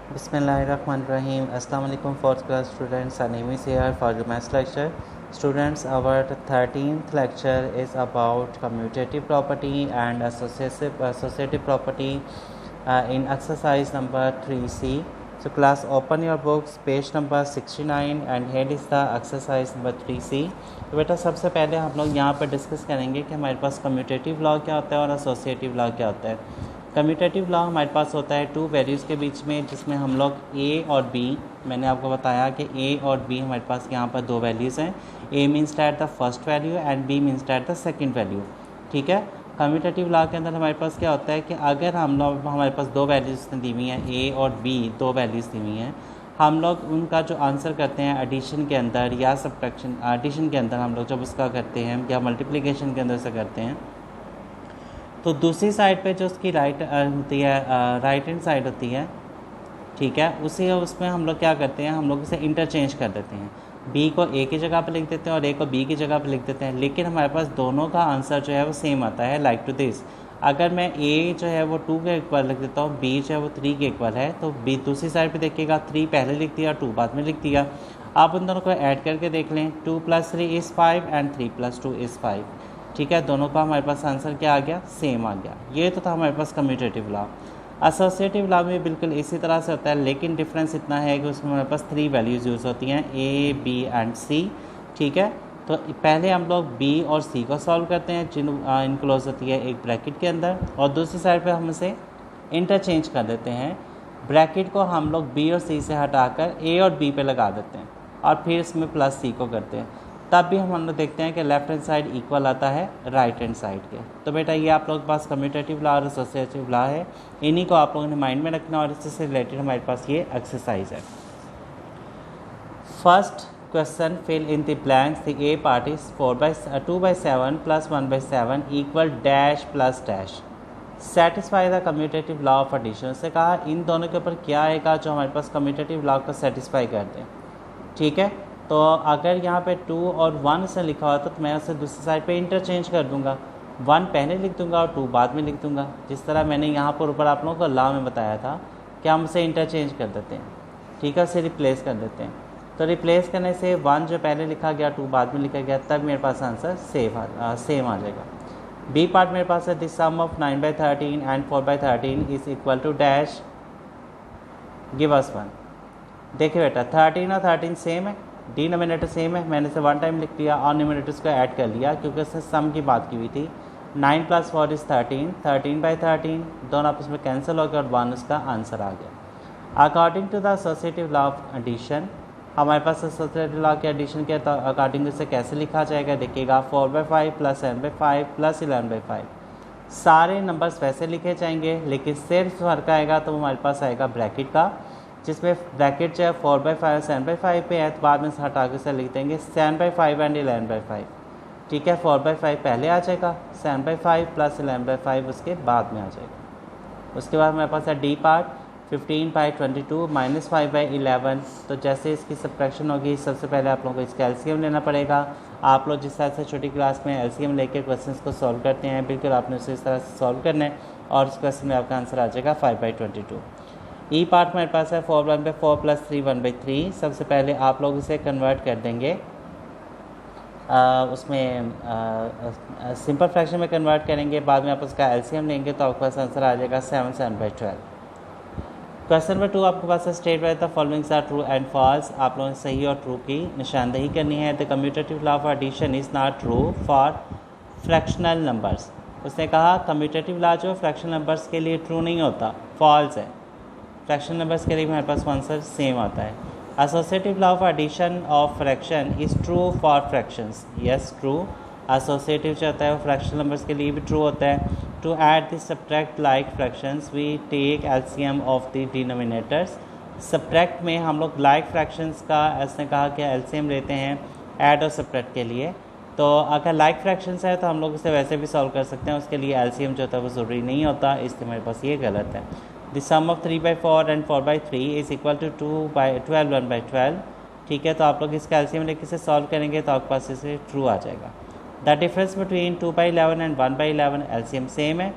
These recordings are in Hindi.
Bismillahirrahmanirrahim. Assalamu alaikum fourth class students. Our name is here for the maths lecture. Students, our 13th lecture is about commutative property and associative property in exercise number 3C. So class, open your books, page number 69 and here is the exercise number 3C. तो बेटा सबसे पहले हम लोग यहाँ पर डिस्कस करेंगे कि हमारे पास कम्यूटेटिव लॉ क्या होता है और एसोसिएटिव लॉ क्या होता है। कम्यूटेटिव लॉ हमारे पास होता है टू वैल्यूज़ के बीच में, जिसमें हम लोग ए और बी, मैंने आपको बताया कि ए और बी हमारे पास यहाँ पर दो वैल्यूज़ हैं। A means that the first value and B means that the second value. ठीक है, कम्यूटेटिव लॉ के अंदर हमारे पास क्या होता है कि अगर हमारे पास दो वैल्यूज़ दी हुई हैं, ए और बी दो वैल्यूज़ दी हुई हैं, हम लोग उनका जो आंसर करते हैं एडिशन के अंदर या सब्ट्रैक्शन, एडिशन के अंदर हम लोग जब उसका करते हैं या मल्टीप्लिकेशन के अंदर से करते हैं, तो दूसरी साइड पे जो उसकी राइट होती है, राइट हैंड साइड होती है, ठीक है, उसमें हम लोग क्या करते हैं, हम लोग इसे इंटरचेंज कर देते हैं। बी को ए की जगह पे लिख देते हैं और ए को बी की जगह पे लिख देते हैं, लेकिन हमारे पास दोनों का आंसर जो है वो सेम आता है, लाइक टू दिस। अगर मैं ए जो है वो 2 के इक्वल लिख देता हूँ, बी जो है वो 3 के इक्वल है, तो बी दूसरी साइड पे देखिएगा 3 पहले लिख दिया, 2 बाद में लिख दिया। आप उन दोनों को ऐड करके देख लें, 2 + 3 इज़ 5 एंड 3 + 2 इज़ 5। ठीक है, दोनों का हमारे पास आंसर क्या आ गया, सेम आ गया। ये तो था हमारे पास कम्यूटेटिव लॉ। एसोसिएटिव लॉ में बिल्कुल इसी तरह से होता है, लेकिन डिफरेंस इतना है कि उसमें हमारे पास 3 वैल्यूज़ यूज़ होती हैं, ए बी एंड सी। ठीक है, तो पहले हम लोग बी और सी को सॉल्व करते हैं, जिन इनक्लोज होती है एक ब्रैकेट के अंदर, और दूसरी साइड पे हम इसे इंटरचेंज कर देते हैं। ब्रैकेट को हम लोग बी और सी से हटाकर ए और बी पे लगा देते हैं और फिर इसमें प्लस सी को करते हैं, तब भी हम लोग देखते हैं कि लेफ्ट हैंड साइड इक्वल आता है राइट हैंड साइड के। तो बेटा ये आप लोगों के पास कम्यूटेटिव लॉ और एसोसिएटिव लॉ है, इन्हीं को आप लोगों ने माइंड में रखना और इससे रिलेटेड हमारे पास ये एक्सरसाइज है। First question, fill in the blanks. The A part is 2/7 + 1/7 equal dash plus dash. Satisfy the commutative law of addition. से कहा इन दोनों के ऊपर क्या आएगा जो हमारे पास कम्यूटेटिव लॉ को सेटिस्फाई कर दें। ठीक है, तो अगर यहाँ पे 2 और 1 से लिखा हुआ तो मैं उसे दूसरी साइड पे इंटरचेंज कर दूंगा, 1 पहले लिख दूंगा और 2 बाद में लिख दूंगा, जिस तरह मैंने यहाँ पर ऊपर आप लोगों को लॉ में बताया था कि हम उसे इंटरचेंज कर देते हैं। ठीक है, उसे रिप्लेस कर देते हैं। तो रिप्लेस करने से 1 जो पहले लिखा गया 2 बाद में लिखा गया, तब मेरे पास आंसर सेम आ जाएगा। बी पार्ट मेरे पास है, the sum of 9/13 and 4/13 is equal to dash, give us 1। देखिए बेटा 13 और 13 सेम है, डिनोमिनेटर सेम है, मैंने इसे 1 टाइम लिख दिया और न्यूमिनेटर्स को ऐड कर लिया क्योंकि उसने सम की बात की हुई थी। 9 + 4 इज़ 13, 13/13 दोनों आपस में कैंसिल हो गए और 1 उसका आंसर आ गया। According to the associative law of addition, हमारे पास एसोसिएटिव लॉ के एडिशन के अकॉर्डिंग इसे कैसे लिखा जाएगा, देखिएगा 4/5 + 7/5 + 11/5। सारे नंबर्स वैसे लिखे जाएंगे, लेकिन सिर्फ फर्क आएगा तो हमारे पास आएगा ब्रैकेट का, जिसमें ब्रैकेट जो है 4/5 7/5 पे है, तो बाद में हटा के से लिख देंगे 7/5 एंड 11/5। ठीक है, 4/5 पहले आ जाएगा, 7/5 + 11/5 उसके बाद में आ जाएगा। उसके बाद हमारे पास है डी पार्ट, 15/22 - 5/11। तो जैसे इसकी सब्ट्रैक्शन होगी, सबसे पहले आप लोगों को इसका एलसीएम लेना पड़ेगा। आप लोग जिस तरह से छोटी क्लास में एलसीएम लेकर क्वेश्चंस को सॉल्व करते हैं, बिल्कुल आपने उसे इस तरह से सॉल्व करना है और उस क्वेश्चन में आपका आंसर आ जाएगा 5/22। ई पार्ट मेरे पास है 4/4 + 3 1/3। सबसे पहले आप लोग इसे कन्वर्ट कर देंगे, उसमें सिंपल फ्रैक्शन में कन्वर्ट करेंगे, बाद में आप उसका एलसीएम लेंगे तो आपके पास आंसर आ जाएगा 7/12। क्वेश्चन नंबर 2 आपके पास है, state by the followings are true and false. आप लोगों ने सही और ट्रू की निशानदेही करनी है। The commutative law of addition is not true for fractional numbers. उसने कहा कम्यूटेटिव लॉ जो फ्रैक्शनल नंबर्स के लिए ट्रू नहीं होता, फॉल्स है। फ्रैक्शन नंबर्स के लिए हमारे पास आंसर सेम आता है। Associative law of addition of fraction is true for fractions. Yes true, associative जो होता है वो फ्रैक्शन नंबर्स के लिए भी ट्रू होता है। To add the subtract like fractions we take LCM of the denominators. Subtract में हम लोग लाइक फ्रैक्शंस का ऐसे कहा कि एलसीएम लेते हैं ऐड और सब्ट्रैक्ट के लिए। तो अगर लाइक फ्रैक्शंस है तो हम लोग इसे वैसे भी सॉल्व कर सकते हैं, उसके लिए एलसीएम जो होता है वो ज़रूरी नहीं होता, इसलिए मेरे पास ये गलत है। The sum of 3/4 and 4/3 is equal to 2/12 1/12। ठीक है, तो आप लोग इसका एलसीएम लेके इसे सॉल्व करेंगे तो आपके पास इसे ट्रू आ जाएगा। The difference between 2/11 and 1/11 LCM same है।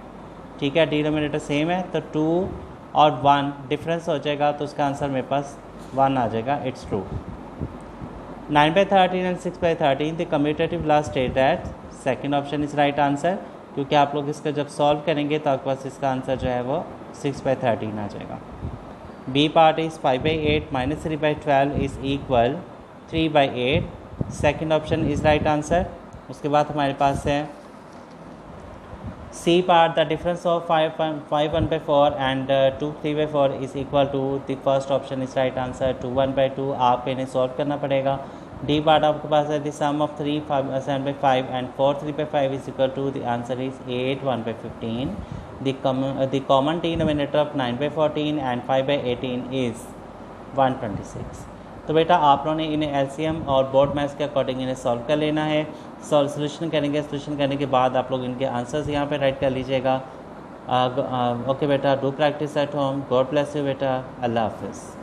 ठीक है, डिनोमिनेटर सेम है, तो 2 और 1 डिफरेंस हो जाएगा तो उसका आंसर मेरे पास 1 आ जाएगा, it's true. 9/13 and 6/13 the commutative last state that second option is right answer, क्योंकि आप लोग इसका जब सॉल्व करेंगे तो आपके पास इसका आंसर जो है वो 6/13 आ जाएगा। B part is 5/8 - 3/12 is equal 3/8, second option is right answer. उसके बाद हमारे पास है C part, the difference of 5 1/4 and 2 3/4 is equal to, the first option is right answer 2 1/2, आपको इन्हें सॉल्व करना पड़ेगा। डी पार्ट आपके पास है the sum of 3 7/5 and 4 3/5 is equal to, the answer is 8 1/15, the common denominator of 9/14 and 5/18 is 126। तो बेटा आप लोगों ने इन्हें एलसीएम और बोर्ड मैथ्स के अकॉर्डिंग इन्हें सॉल्व कर लेना है। सोल्यूशन करेंगे, सोल्यूशन करने के बाद आप लोग इनके आंसर्स यहाँ पे राइट कर लीजिएगा। ओके बेटा, do practice at home. God bless you बेटा। अल्लाह हाफिज़।